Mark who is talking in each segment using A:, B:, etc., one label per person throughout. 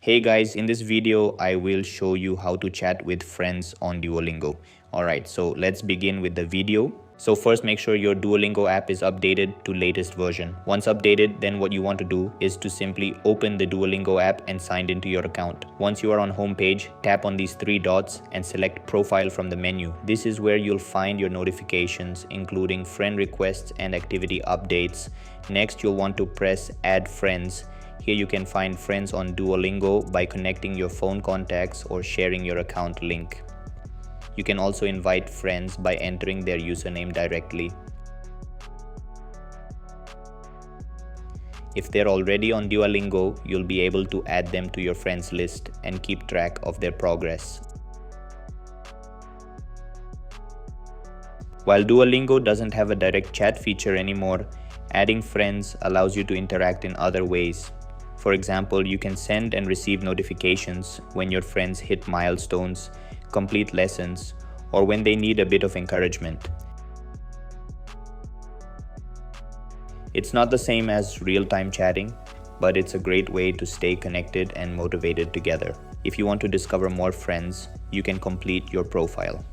A: Hey guys, in this video, I will show you how to chat with friends on Duolingo. Alright, so let's begin with the video. So first make sure your Duolingo app is updated to latest version. Once updated, then what you want to do is to simply open the Duolingo app and sign into your account. Once you are on home page, tap on these three dots and select profile from the menu. This is where you'll find your notifications, including friend requests and activity updates. Next, you'll want to press add friends. Here you can find friends on Duolingo by connecting your phone contacts or sharing your account link. You can also invite friends by entering their username directly. If they're already on Duolingo, you'll be able to add them to your friends list and keep track of their progress. While Duolingo doesn't have a direct chat feature anymore, adding friends allows you to interact in other ways. For example, you can send and receive notifications when your friends hit milestones, complete lessons, or when they need a bit of encouragement. It's not the same as real-time chatting, but it's a great way to stay connected and motivated together. If you want to discover more friends, you can complete your profile.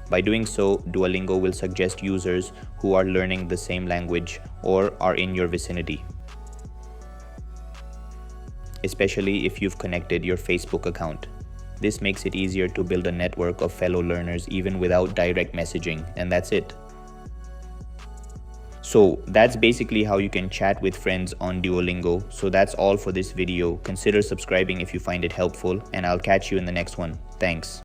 A: By doing so, Duolingo will suggest users who are learning the same language or are in your vicinity, especially if you've connected your Facebook account. This makes it easier to build a network of fellow learners even without direct messaging, and that's it. So that's basically how you can chat with friends on Duolingo. So that's all for this video. Consider subscribing if you find it helpful, and I'll catch you in the next one. Thanks.